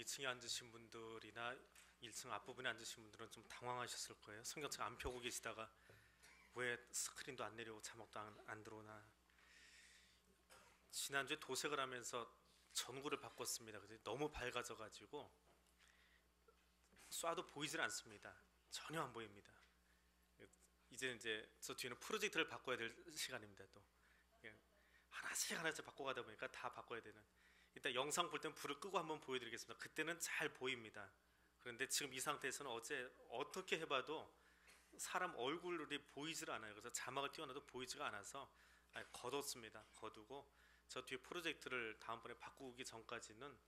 1층에 앉으신 분들이나 1층 앞부분에 앉으신 분들은 좀 당황하셨을 거예요. 성경책 안 펴고 계시다가 왜 스크린도 안 내려오고 자막도 안 들어오나. 지난주에 도색을 하면서 전구를 바꿨습니다. 근데 너무 밝아져가지고 쏴도 보이질 않습니다. 전혀 안 보입니다. 이제 저 뒤에는 프로젝트를 바꿔야 될 시간입니다. 또 하나씩 바꿔가다 보니까 다 바꿔야 되는. 일단 영상 볼 때는 불을 끄고 한번 보여드리겠습니다. 그때는 잘 보입니다. 그런데 지금 이 상태에서는 어제 어떻게 해봐도 사람 얼굴이 보이질 않아요. 그래서 자막을 띄워놔도 보이지가 않아서 거뒀습니다. 거두고 저 뒤에 프로젝트를 다음번에 바꾸기 전까지는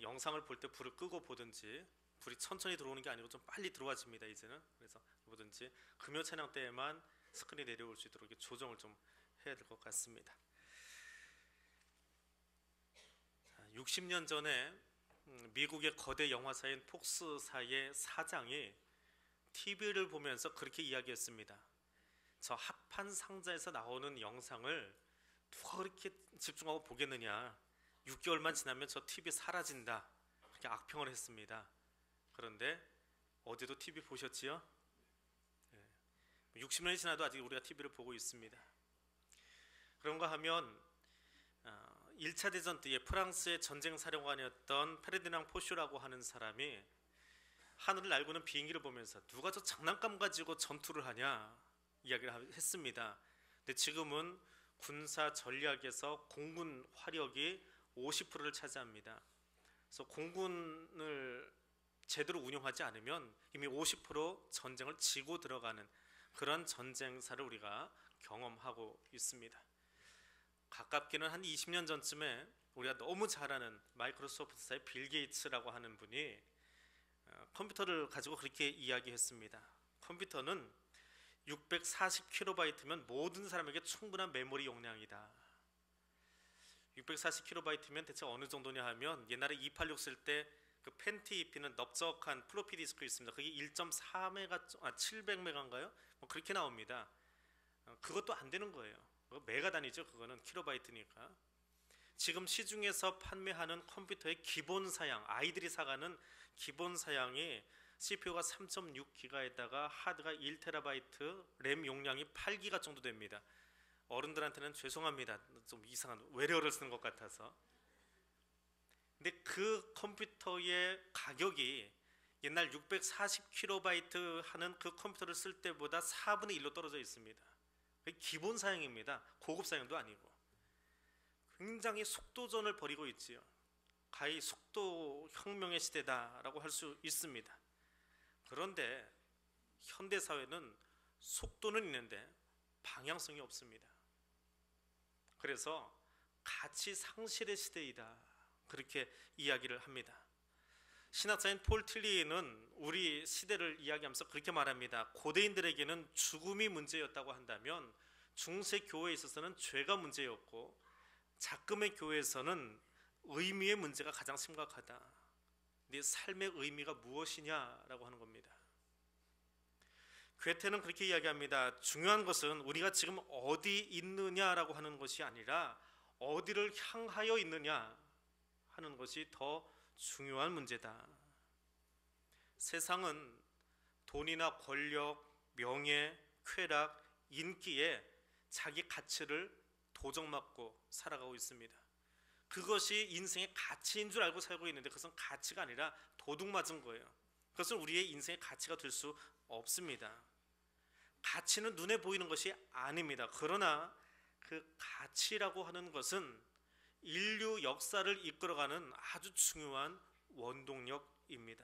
영상을 볼 때 불을 끄고 보든지, 불이 천천히 들어오는 게 아니고 좀 빨리 들어와집니다 이제는. 그래서 보든지 금요 찬양 때에만 스크린이 내려올 수 있도록 조정을 좀 해야 될 것 같습니다. 60년 전에 미국의 거대 영화사인 폭스사의 사장이 TV를 보면서 그렇게 이야기했습니다. 저 합판 상자에서 나오는 영상을 누가 그렇게 집중하고 보겠느냐, 6개월만 지나면 저 TV 사라진다, 그렇게 악평을 했습니다. 그런데 어제도 TV 보셨지요? 60년이 지나도 아직 우리가 TV를 보고 있습니다. 그런가 하면 1차 대전 때에 프랑스의 전쟁 사령관이었던 페르디낭 포쇼라고 하는 사람이 하늘을 날고는 비행기를 보면서 누가 저 장난감 가지고 전투를 하냐 이야기를 했습니다. 근데 지금은 군사 전략에서 공군 화력이 50%를 차지합니다. 그래서 공군을 제대로 운영하지 않으면 이미 50% 전쟁을 지고 들어가는 그런 전쟁사를 우리가 경험하고 있습니다. 가깝게는 한 20년 전쯤에 우리가 너무 잘 아는 마이크로소프트사의 빌 게이츠라고 하는 분이 컴퓨터를 가지고 그렇게 이야기했습니다. 컴퓨터는 640kb면 모든 사람에게 충분한 메모리 용량이다. 640kb면 대체 어느 정도냐 하면 옛날에 286 쓸 때 그 펜티 입히는 넓적한 플로피 디스크 있습니다. 그게 1.4메가, 700메가인가요? 뭐 그렇게 나옵니다. 그것도 안 되는 거예요. 메가 단위죠. 그거는 킬로바이트니까. 지금 시중에서 판매하는 컴퓨터의 기본 사양, 아이들이 사가는 기본 사양이 CPU가 3.6기가에다가 하드가 1TB, 램 용량이 8기가 정도 됩니다. 어른들한테는 죄송합니다. 좀 이상한 외래어를 쓰는 것 같아서. 근데 그 컴퓨터의 가격이 옛날 640KB 하는 그 컴퓨터를 쓸 때보다 4분의 1로 떨어져 있습니다. 기본 사양입니다. 고급 사양도 아니고. 굉장히 속도전을 벌이고 있지요. 가히 속도 혁명의 시대다라고 할 수 있습니다. 그런데 현대 사회는 속도는 있는데 방향성이 없습니다. 그래서 가치 상실의 시대이다, 그렇게 이야기를 합니다. 신학자인 폴 틸리는 우리 시대를 이야기하면서 그렇게 말합니다. 고대인들에게는 죽음이 문제였다고 한다면 중세 교회에 있어서는 죄가 문제였고 작금의 교회에서는 의미의 문제가 가장 심각하다. 네 삶의 의미가 무엇이냐라고 하는 겁니다. 괴테는 그렇게 이야기합니다. 중요한 것은 우리가 지금 어디 있느냐라고 하는 것이 아니라 어디를 향하여 있느냐 하는 것이 더 중요한 문제다. 세상은 돈이나 권력, 명예, 쾌락, 인기에 자기 가치를 도적맞고 살아가고 있습니다. 그것이 인생의 가치인 줄 알고 살고 있는데 그것은 가치가 아니라 도둑맞은 거예요. 그것은 우리의 인생의 가치가 될 수 없습니다. 가치는 눈에 보이는 것이 아닙니다. 그러나 그 가치라고 하는 것은 인류 역사를 이끌어가는 아주 중요한 원동력입니다.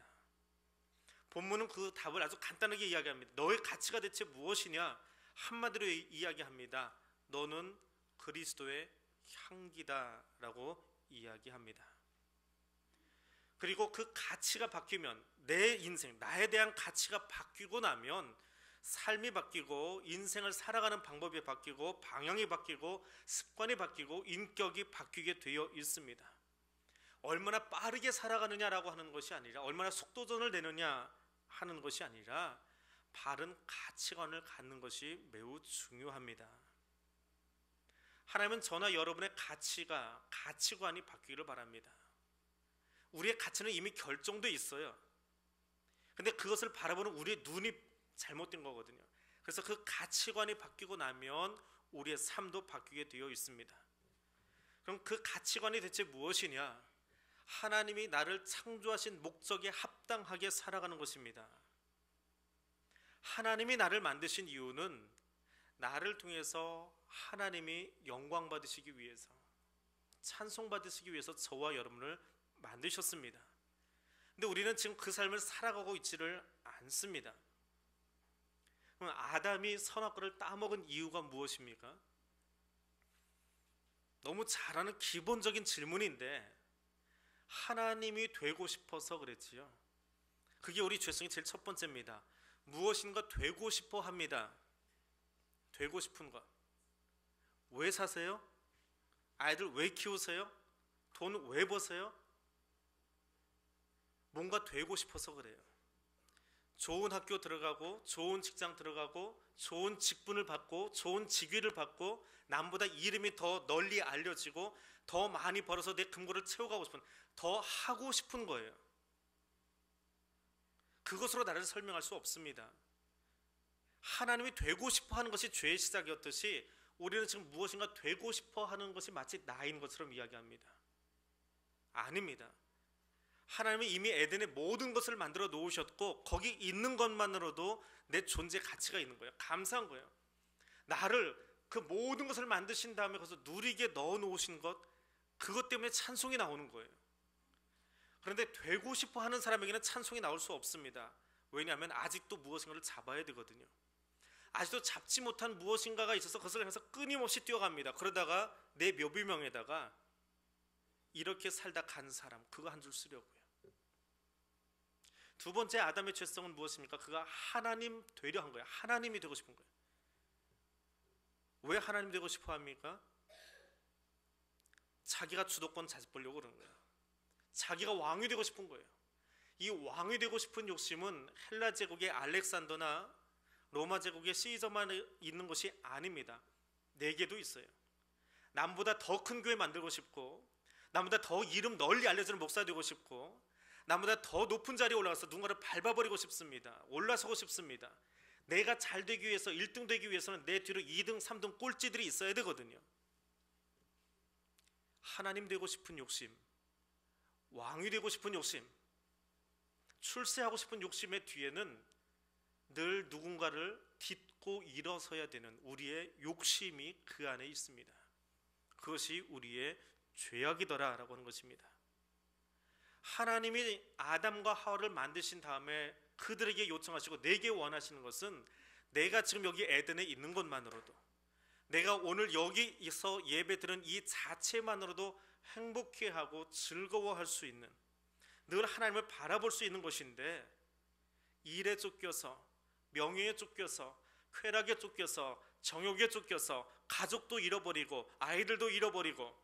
본문은 그 답을 아주 간단하게 이야기합니다. 너의 가치가 대체 무엇이냐? 한마디로 이야기합니다. 너는 그리스도의 향기다 라고 이야기합니다. 그리고 그 가치가 바뀌면 내 인생, 나에 대한 가치가 바뀌고 나면 삶이 바뀌고 인생을 살아가는 방법이 바뀌고 방향이 바뀌고 습관이 바뀌고 인격이 바뀌게 되어 있습니다. 얼마나 빠르게 살아가느냐라고 하는 것이 아니라 얼마나 속도전을 내느냐 하는 것이 아니라 바른 가치관을 갖는 것이 매우 중요합니다. 하나님은 저나 여러분의 가치관이 바뀌기를 바랍니다. 우리의 가치는 이미 결정돼 있어요. 근데 그것을 바라보는 우리의 눈이 잘못된 거거든요. 그래서 그 가치관이 바뀌고 나면 우리의 삶도 바뀌게 되어 있습니다. 그럼 그 가치관이 대체 무엇이냐? 하나님이 나를 창조하신 목적에 합당하게 살아가는 것입니다. 하나님이 나를 만드신 이유는 나를 통해서 하나님이 영광 받으시기 위해서, 찬송 받으시기 위해서 저와 여러분을 만드셨습니다. 근데 우리는 지금 그 삶을 살아가고 있지를 않습니다. 그럼 아담이 선악과를 따먹은 이유가 무엇입니까? 너무 잘 아는 기본적인 질문인데 하나님이 되고 싶어서 그랬지요. 그게 우리 죄성의 제일 첫 번째입니다. 무엇인가 되고 싶어 합니다. 되고 싶은 것. 왜 사세요? 아이들 왜 키우세요? 돈 왜 버세요? 뭔가 되고 싶어서 그래요. 좋은 학교 들어가고, 좋은 직장 들어가고, 좋은 직분을 받고, 좋은 직위를 받고, 남보다 이름이 더 널리 알려지고, 더 많이 벌어서 내 금고를 채워가고 싶은, 더 하고 싶은 거예요. 그것으로 나를 설명할 수 없습니다. 하나님이 되고 싶어 하는 것이 죄의 시작이었듯이 우리는 지금 무엇인가 되고 싶어 하는 것이 마치 나인 것처럼 이야기합니다. 아닙니다. 하나님은 이미 에덴에 모든 것을 만들어 놓으셨고 거기 있는 것만으로도 내 존재 가치가 있는 거예요. 감사한 거예요. 나를 그 모든 것을 만드신 다음에 거기서 누리게 넣어 놓으신 것, 그것 때문에 찬송이 나오는 거예요. 그런데 되고 싶어 하는 사람에게는 찬송이 나올 수 없습니다. 왜냐하면 아직도 무엇인가를 잡아야 되거든요. 아직도 잡지 못한 무엇인가가 있어서 그것을 향해서 끊임없이 뛰어갑니다. 그러다가 내 묘비명에다가 이렇게 살다 간 사람, 그거 한 줄 쓰려고요. 두 번째 아담의 죄성은 무엇입니까? 그가 하나님 되려 한 거예요. 하나님이 되고 싶은 거예요. 왜 하나님 되고 싶어 합니까? 자기가 주도권 잡으려고 그러는 거예요. 자기가 왕이 되고 싶은 거예요. 이 왕이 되고 싶은 욕심은 헬라 제국의 알렉산더나 로마 제국의 시저만 있는 것이 아닙니다. 내게도 있어요. 남보다 더 큰 교회 만들고 싶고, 남보다 더 이름 널리 알려지는 목사 되고 싶고, 남보다 더 높은 자리에 올라가서 누군가를 밟아버리고 싶습니다. 올라서고 싶습니다. 내가 잘 되기 위해서, 1등 되기 위해서는 내 뒤로 2등, 3등 꼴찌들이 있어야 되거든요. 하나님 되고 싶은 욕심, 왕이 되고 싶은 욕심, 출세하고 싶은 욕심의 뒤에는 늘 누군가를 딛고 일어서야 되는 우리의 욕심이 그 안에 있습니다. 그것이 우리의 죄악이더라라고 하는 것입니다. 하나님이 아담과 하와를 만드신 다음에 그들에게 요청하시고 내게 원하시는 것은 내가 지금 여기 에덴에 있는 것만으로도, 내가 오늘 여기서 예배드리는 이 자체만으로도 행복해하고 즐거워할 수 있는, 늘 하나님을 바라볼 수 있는 것인데, 일에 쫓겨서, 명예에 쫓겨서, 쾌락에 쫓겨서, 정욕에 쫓겨서 가족도 잃어버리고 아이들도 잃어버리고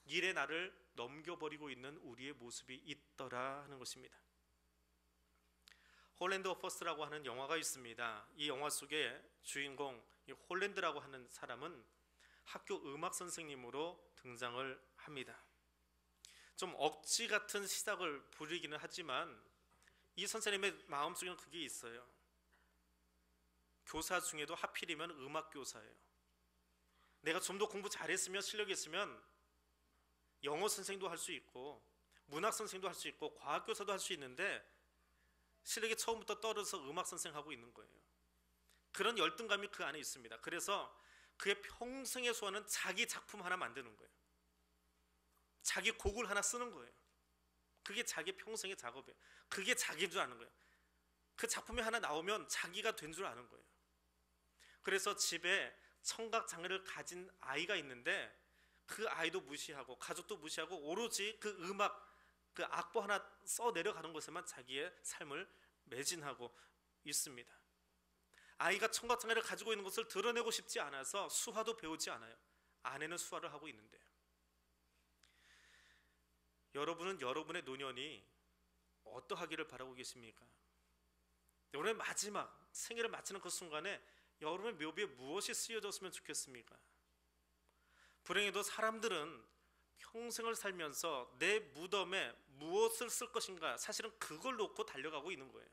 일에 나를 넘겨버리고 있는 우리의 모습이 있더라 하는 것입니다. 홀랜드 어퍼스라고 하는 영화가 있습니다. 이 영화 속에 주인공 홀랜드라고 하는 사람은 학교 음악 선생님으로 등장을 합니다. 좀 억지 같은 시작을 부리기는 하지만 이 선생님의 마음속에는 그게 있어요. 교사 중에도 하필이면 음악 교사예요. 내가 좀 더 공부 잘했으면, 실력이 있으면 영어 선생도 할 수 있고 문학 선생도 할 수 있고 과학 교사도 할 수 있는데 실력이 처음부터 떨어져서 음악 선생하고 있는 거예요. 그런 열등감이 그 안에 있습니다. 그래서 그의 평생의 소원은 자기 작품 하나 만드는 거예요. 자기 곡을 하나 쓰는 거예요. 그게 자기 평생의 작업이에요. 그게 자기인 줄 아는 거예요. 그 작품이 하나 나오면 자기가 된 줄 아는 거예요. 그래서 집에 청각 장애를 가진 아이가 있는데 그 아이도 무시하고 가족도 무시하고 오로지 그 음악, 그 악보 하나 써 내려가는 것에만 자기의 삶을 매진하고 있습니다. 아이가 청각 장애를 가지고 있는 것을 드러내고 싶지 않아서 수화도 배우지 않아요. 아내는 수화를 하고 있는데요. 여러분은 여러분의 노년이 어떠하기를 바라고 계십니까? 여러분의 마지막 생애를 마치는 그 순간에 여러분의 묘비에 무엇이 쓰여졌으면 좋겠습니까? 불행히도 사람들은 평생을 살면서 내 무덤에 무엇을 쓸 것인가, 사실은 그걸 놓고 달려가고 있는 거예요.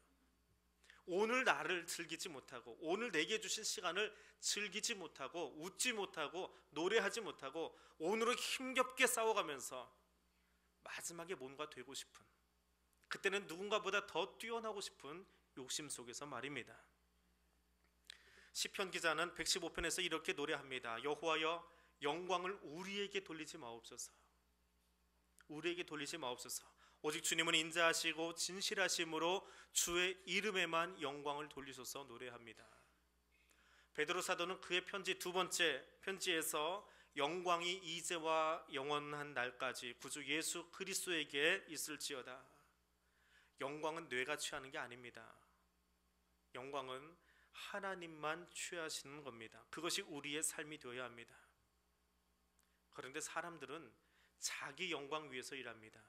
오늘 나를 즐기지 못하고, 오늘 내게 주신 시간을 즐기지 못하고, 웃지 못하고, 노래하지 못하고, 오늘을 힘겹게 싸워가면서 마지막에 뭔가 되고 싶은, 그때는 누군가보다 더 뛰어나고 싶은 욕심 속에서 말입니다. 시편 기자는 115편에서 이렇게 노래합니다. 여호와여, 영광을 우리에게 돌리지 마옵소서. 우리에게 돌리지 마옵소서. 오직 주님은 인자하시고 진실하심으로 주의 이름에만 영광을 돌리소서 노래합니다. 베드로 사도는 그의 편지 두 번째 편지에서 영광이 이제와 영원한 날까지 구주 예수 그리스도에게 있을지어다. 영광은 뇌가 취하는 게 아닙니다. 영광은 하나님만 취하시는 겁니다. 그것이 우리의 삶이 되어야 합니다. 그런데 사람들은 자기 영광 위해서 일합니다.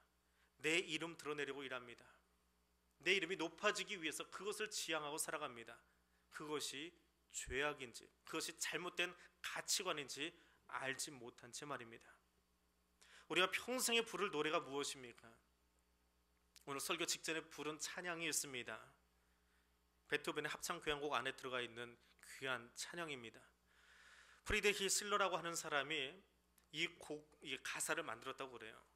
내 이름 드러내려고 일합니다. 내 이름이 높아지기 위해서 그것을 지향하고 살아갑니다. 그것이 죄악인지, 그것이 잘못된 가치관인지 알지 못한 채 말입니다. 우리가 평생에 부를 노래가 무엇입니까? 오늘 설교 직전에 부른 찬양이 있습니다. 베토벤의 합창교향곡 안에 들어가 있는 귀한 찬양입니다. 프리드리히 실러라고 하는 사람이 이 가사를 만들었다고 그래요.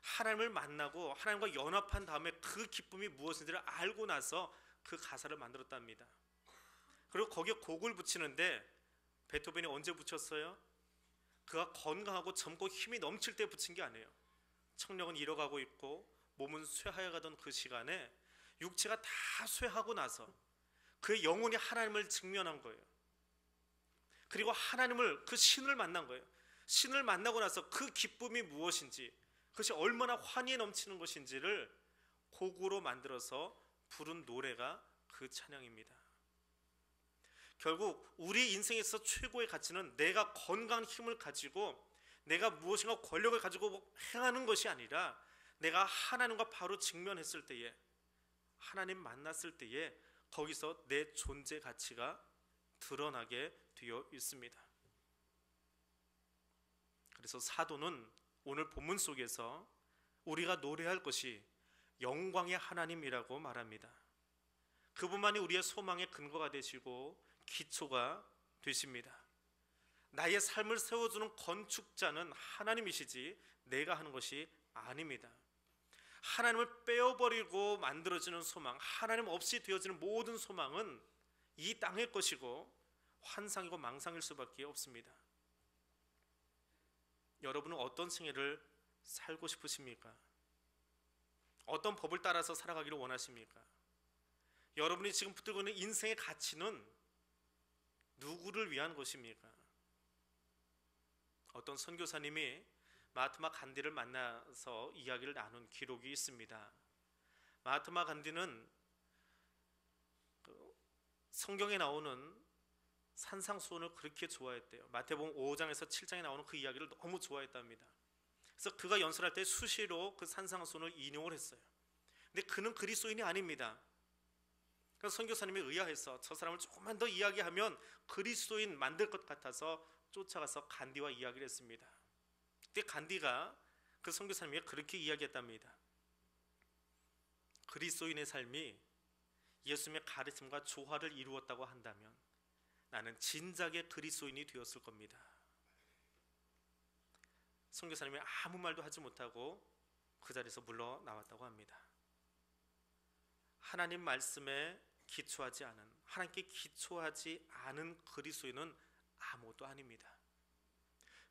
하나님을 만나고 하나님과 연합한 다음에 그 기쁨이 무엇인지를 알고 나서 그 가사를 만들었답니다. 그리고 거기에 곡을 붙이는데 베토벤이 언제 붙였어요? 그가 건강하고 젊고 힘이 넘칠 때 붙인 게 아니에요. 청력은 잃어가고 있고 몸은 쇠하여 가던 그 시간에 육체가 다 쇠하고 나서 그의 영혼이 하나님을 직면한 거예요. 그리고 하나님을, 그 신을 만난 거예요. 신을 만나고 나서 그 기쁨이 무엇인지, 그것이 얼마나 환희에 넘치는 것인지를 곡으로 만들어서 부른 노래가 그 찬양입니다. 결국 우리 인생에서 최고의 가치는 내가 건강한 힘을 가지고 내가 무엇인가 권력을 가지고 행하는 것이 아니라 내가 하나님과 바로 직면했을 때에, 하나님 만났을 때에 거기서 내 존재 가치가 드러나게 되어 있습니다. 그래서 사도는 오늘 본문 속에서 우리가 노래할 것이 영광의 하나님이라고 말합니다. 그분만이 우리의 소망의 근거가 되시고 기초가 되십니다. 나의 삶을 세워주는 건축자는 하나님이시지 내가 하는 것이 아닙니다. 하나님을 빼어버리고 만들어지는 소망, 하나님 없이 되어지는 모든 소망은 이 땅의 것이고 환상이고 망상일 수밖에 없습니다. 여러분은 어떤 생애를 살고 싶으십니까? 어떤 법을 따라서 살아가기를 원하십니까? 여러분이 지금 붙들고 있는 인생의 가치는 누구를 위한 것입니까? 어떤 선교사님이 마하트마 간디를 만나서 이야기를 나눈 기록이 있습니다. 마하트마 간디는 성경에 나오는 산상수훈을 그렇게 좋아했대요. 마태복음 5장에서 7장에 나오는 그 이야기를 너무 좋아했답니다. 그래서 그가 연설할 때 수시로 그 산상수훈을 인용을 했어요. 근데 그는 그리스도인이 아닙니다. 그래서 선교사님이 의아해서 저 사람을 조금만 더 이야기하면 그리스도인 만들 것 같아서 쫓아가서 간디와 이야기를 했습니다. 그때 간디가 그 선교사님에게 그렇게 이야기했답니다. 그리스도인의 삶이 예수님의 가르침과 조화를 이루었다고 한다면 나는 진작에 그리스도인이 되었을 겁니다. 선교사님이 아무 말도 하지 못하고 그 자리에서 물러나왔다고 합니다. 하나님 말씀에 기초하지 않은, 하나님께 기초하지 않은 그리스도인은 아무것도 아닙니다.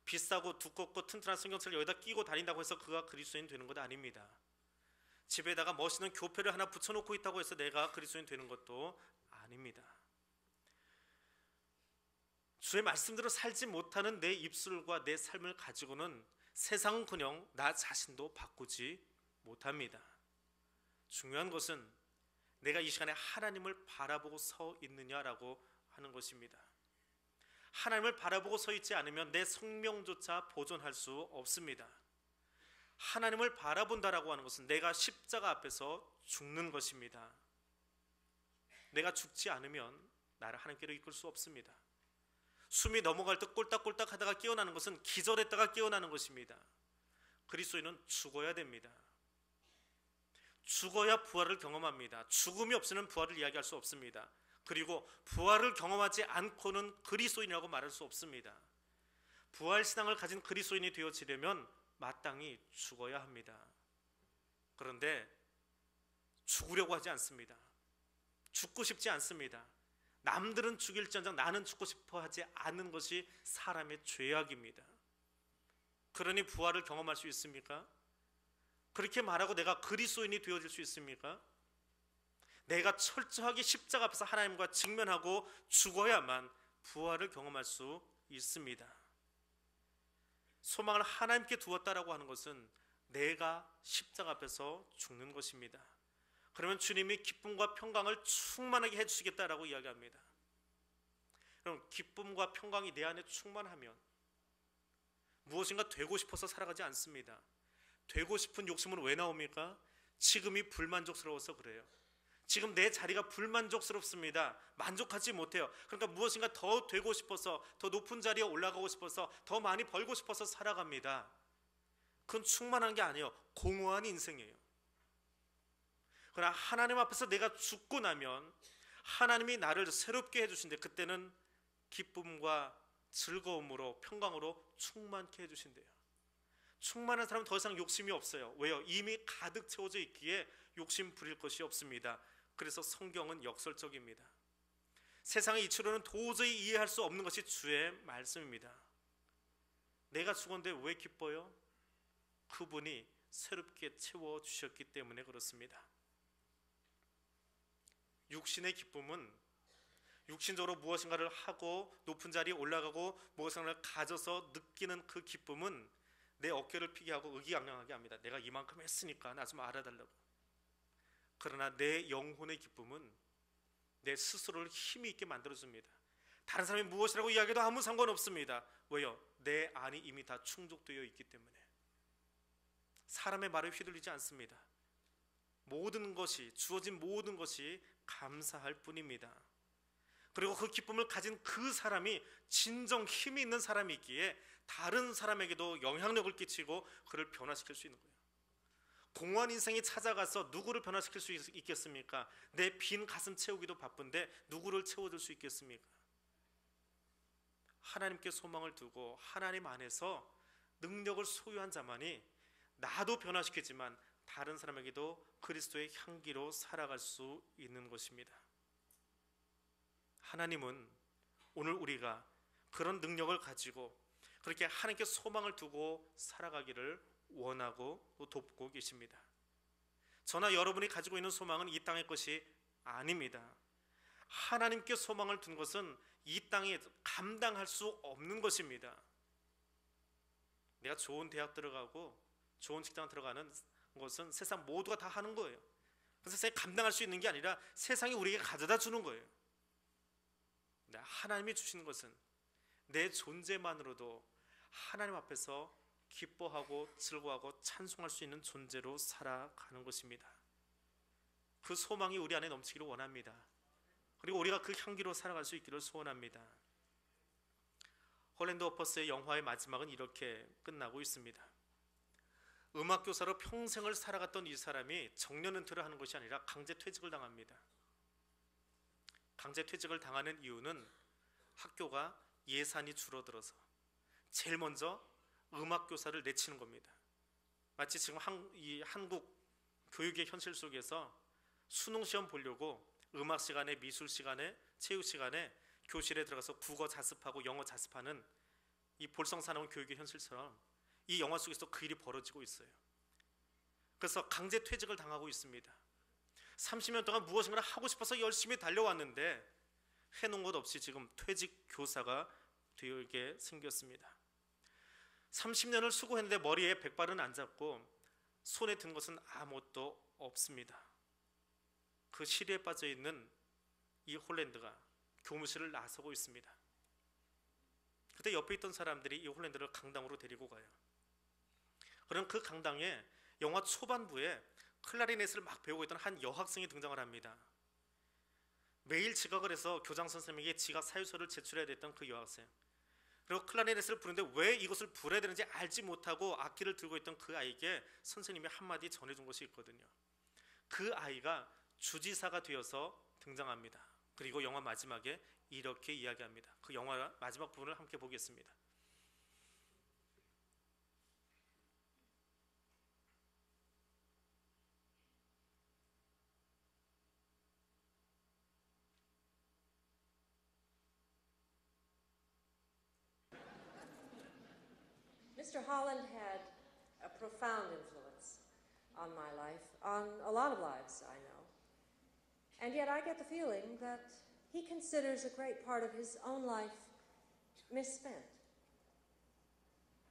비싸고 두껍고 튼튼한 성경책을 여기다 끼고 다닌다고 해서 그가 그리스도인 되는 것도 아닙니다. 집에다가 멋있는 교패를 하나 붙여놓고 있다고 해서 내가 그리스도인 되는 것도 아닙니다. 주의 말씀대로 살지 못하는 내 입술과 내 삶을 가지고는 세상은커녕 나 자신도 바꾸지 못합니다. 중요한 것은 내가 이 시간에 하나님을 바라보고 서 있느냐라고 하는 것입니다. 하나님을 바라보고 서 있지 않으면 내 생명조차 보존할 수 없습니다. 하나님을 바라본다라고 하는 것은 내가 십자가 앞에서 죽는 것입니다. 내가 죽지 않으면 나를 하나님께로 이끌 수 없습니다. 숨이 넘어갈 때 꼴딱꼴딱 하다가 깨어나는 것은 기절했다가 깨어나는 것입니다. 그리스도인은 죽어야 됩니다. 죽어야 부활을 경험합니다. 죽음이 없이는 부활을 이야기할 수 없습니다. 그리고 부활을 경험하지 않고는 그리스도인이라고 말할 수 없습니다. 부활신앙을 가진 그리스도인이 되어지려면 마땅히 죽어야 합니다. 그런데 죽으려고 하지 않습니다. 죽고 싶지 않습니다. 남들은 죽일지언정 나는 죽고 싶어 하지 않는 것이 사람의 죄악입니다. 그러니 부활을 경험할 수 있습니까? 그렇게 말하고 내가 그리스도인이 되어질 수 있습니까? 내가 철저하게 십자가 앞에서 하나님과 직면하고 죽어야만 부활을 경험할 수 있습니다. 소망을 하나님께 두었다라고 하는 것은 내가 십자가 앞에서 죽는 것입니다. 그러면 주님이 기쁨과 평강을 충만하게 해주시겠다라고 이야기합니다. 그럼 기쁨과 평강이 내 안에 충만하면 무엇인가 되고 싶어서 살아가지 않습니다. 되고 싶은 욕심은 왜 나옵니까? 지금이 불만족스러워서 그래요. 지금 내 자리가 불만족스럽습니다. 만족하지 못해요. 그러니까 무엇인가 더 되고 싶어서, 더 높은 자리에 올라가고 싶어서, 더 많이 벌고 싶어서 살아갑니다. 그건 충만한 게 아니에요. 공허한 인생이에요. 그러나 하나님 앞에서 내가 죽고 나면 하나님이 나를 새롭게 해주신대. 그때는 기쁨과 즐거움으로, 평강으로 충만케 해주신대요. 충만한 사람은 더 이상 욕심이 없어요. 왜요? 이미 가득 채워져 있기에 욕심 부릴 것이 없습니다. 그래서 성경은 역설적입니다. 세상의 이치로는 도저히 이해할 수 없는 것이 주의 말씀입니다. 내가 죽었는데 왜 기뻐요? 그분이 새롭게 채워주셨기 때문에 그렇습니다. 육신의 기쁨은 육신적으로 무엇인가를 하고 높은 자리에 올라가고 무엇인가를 가져서 느끼는 그 기쁨은 내 어깨를 피게 하고 의기양양하게 합니다. 내가 이만큼 했으니까 나 좀 알아달라고. 그러나 내 영혼의 기쁨은 내 스스로를 힘이 있게 만들어줍니다. 다른 사람이 무엇이라고 이야기해도 아무 상관없습니다. 왜요? 내 안이 이미 다 충족되어 있기 때문에. 사람의 말에 휘둘리지 않습니다. 모든 것이, 주어진 모든 것이 감사할 뿐입니다. 그리고 그 기쁨을 가진 그 사람이 진정 힘이 있는 사람이기에 다른 사람에게도 영향력을 끼치고 그를 변화시킬 수 있는 거예요. 공허한 인생이 찾아가서 누구를 변화시킬 수 있겠습니까? 내 빈 가슴 채우기도 바쁜데 누구를 채워줄 수 있겠습니까? 하나님께 소망을 두고 하나님 안에서 능력을 소유한 자만이 나도 변화시키지만 다른 사람에게도 그리스도의 향기로 살아갈 수 있는 것입니다. 하나님은 오늘 우리가 그런 능력을 가지고 그렇게 하나님께 소망을 두고 살아가기를 원하고 돕고 계십니다. 저나 여러분이 가지고 있는 소망은 이 땅의 것이 아닙니다. 하나님께 소망을 둔 것은 이 땅에 감당할 수 없는 것입니다. 내가 좋은 대학 들어가고 좋은 직장 들어가는 것은 세상 모두가 다 하는 거예요. 세상에 감당할 수 있는 게 아니라 세상이 우리에게 가져다 주는 거예요. 하나님이 주시는 것은 내 존재만으로도 하나님 앞에서 기뻐하고 즐거워하고 찬송할 수 있는 존재로 살아가는 것입니다. 그 소망이 우리 안에 넘치기를 원합니다. 그리고 우리가 그 향기로 살아갈 수 있기를 소원합니다. 홀랜드 워퍼스의 영화의 마지막은 이렇게 끝나고 있습니다. 음악교사로 평생을 살아갔던 이 사람이 정년 은퇴를 하는 것이 아니라 강제퇴직을 당합니다. 강제퇴직을 당하는 이유는 학교가 예산이 줄어들어서 제일 먼저 음악교사를 내치는 겁니다. 마치 지금 이 한국 교육의 현실 속에서 수능시험 보려고 음악 시간에, 미술 시간에, 체육 시간에 교실에 들어가서 국어 자습하고 영어 자습하는 이 볼성사나운 교육의 현실처럼 이 영화 속에서 그 일이 벌어지고 있어요. 그래서 강제퇴직을 당하고 있습니다. 30년 동안 무엇인가 하고 싶어서 열심히 달려왔는데 해놓은 것 없이 지금 퇴직 교사가 되게 생겼습니다. 30년을 수고했는데 머리에 백발은 안 잡고 손에 든 것은 아무것도 없습니다. 그 시리에 빠져있는 이 홀랜드가 교무실을 나서고 있습니다. 그때 옆에 있던 사람들이 이 홀랜드를 강당으로 데리고 가요. 그럼 그 강당에 영화 초반부에 클라리넷을 막 배우고 있던 한 여학생이 등장을 합니다. 매일 지각을 해서 교장 선생님에게 지각 사유서를 제출해야 됐던 그 여학생. 그리고 클라리넷을 부르는데 왜 이것을 불어야 되는지 알지 못하고 악기를 들고 있던 그 아이에게 선생님이 한마디 전해준 것이 있거든요. 그 아이가 주지사가 되어서 등장합니다. 그리고 영화 마지막에 이렇게 이야기합니다. 그 영화 마지막 부분을 함께 보겠습니다. Mr. Holland had a profound influence on my life, on a lot of lives I know. And yet I get the feeling that he considers a great part of his own life misspent.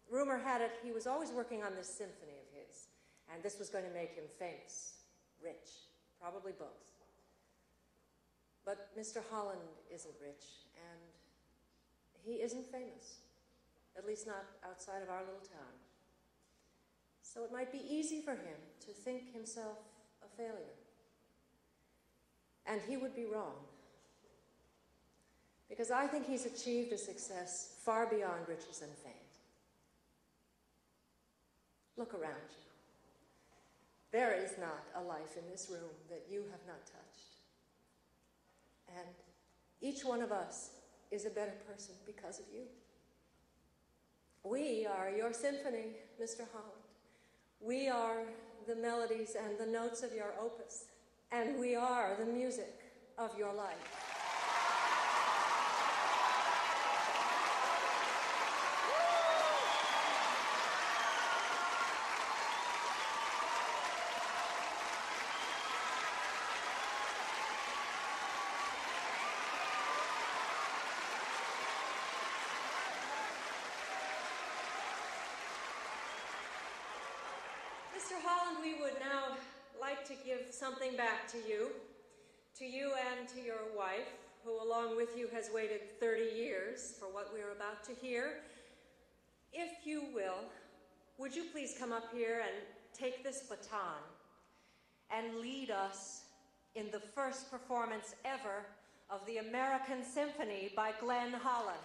Rumor had it he was always working on this symphony of his, and this was going to make him famous, rich, probably both. But Mr. Holland isn't rich, and he isn't famous, at least not outside of our little town. So it might be easy for him to think himself a failure. And he would be wrong. Because I think he's achieved a success far beyond riches and fame. Look around you. There is not a life in this room that you have not touched. And each one of us is a better person because of you. We are your symphony, Mr. Holland. We are the melodies and the notes of your opus. And we are the music of your life. Mr. Holland, we would now like to give something back to you and to your wife, who along with you has waited 30 years for what we're about to hear. If you will, would you please come up here and take this baton and lead us in the first performance ever of the American Symphony by Glenn Holland.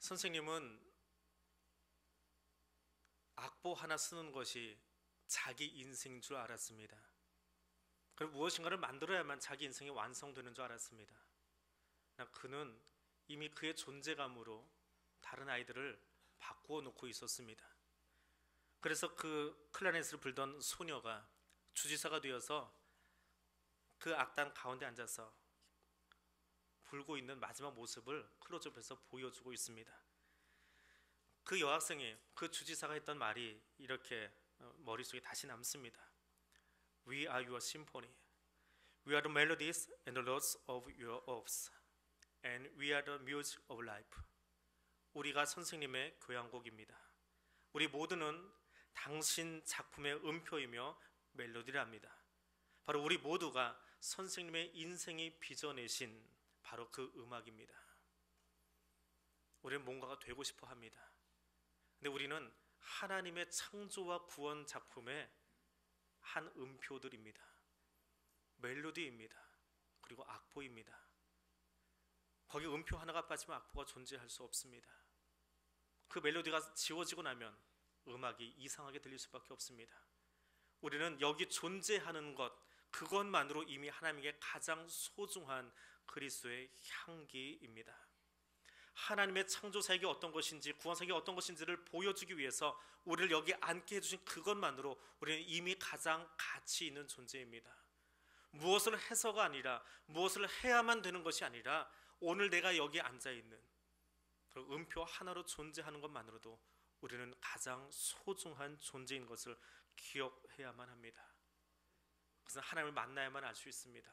선생님은 악보 하나 쓰는 것이 자기 인생인 줄 알았습니다. 그리고 무엇인가를 만들어야만 자기 인생이 완성되는 줄 알았습니다. 그는 이미 그의 존재감으로 다른 아이들을 바꾸어 놓고 있었습니다. 그래서 그 클라리넷을 불던 소녀가 주지사가 되어서 그 악단 가운데 앉아서 불고 있는 마지막 모습을 클로즈업해서 보여주고 있습니다. 그 여학생이, 그 주지사가 했던 말이 이렇게 머릿속에 다시 남습니다. We are your symphony. We are the melodies and the notes of your oaths. And we are the music of life. 우리가 선생님의 교향곡입니다. 우리 모두는 당신 작품의 음표이며 멜로디랍니다. 바로 우리 모두가 선생님의 인생이 빚어내신 바로 그 음악입니다. 우리는 뭔가가 되고 싶어 합니다. 근데 우리는 하나님의 창조와 구원 작품의 한 음표들입니다. 멜로디입니다. 그리고 악보입니다. 거기 음표 하나가 빠지면 악보가 존재할 수 없습니다. 그 멜로디가 지워지고 나면 음악이 이상하게 들릴 수밖에 없습니다. 우리는 여기 존재하는 것, 그것만으로 이미 하나님께 가장 소중한 그리스도의 향기입니다. 하나님의 창조사에게 어떤 것인지, 구원사에게 어떤 것인지를 보여주기 위해서 우리를 여기 앉게 해주신 그것만으로 우리는 이미 가장 가치 있는 존재입니다. 무엇을 해서가 아니라, 무엇을 해야만 되는 것이 아니라 오늘 내가 여기 앉아있는 그 음표 하나로 존재하는 것만으로도 우리는 가장 소중한 존재인 것을 기억해야만 합니다. 그래서 하나님을 만나야만 알 수 있습니다.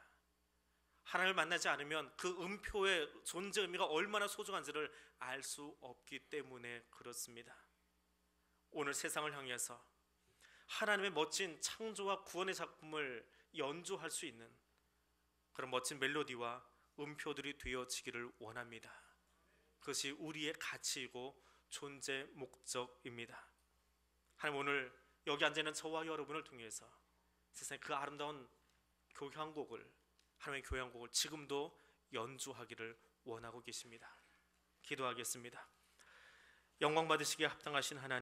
하나님을 만나지 않으면 그 음표의 존재 의미가 얼마나 소중한지를 알 수 없기 때문에 그렇습니다. 오늘 세상을 향해서 하나님의 멋진 창조와 구원의 작품을 연주할 수 있는 그런 멋진 멜로디와 음표들이 되어지기를 원합니다. 그것이 우리의 가치이고 존재 목적입니다. 하나님, 오늘 여기 앉아있는 저와 여러분을 통해서 세상의 그 아름다운 교향곡을, 하나님의 교향곡을 지금도 연주하기를 원하고 계십니다. 기도하겠습니다. 영광 받으시기에 합당하신 하나님,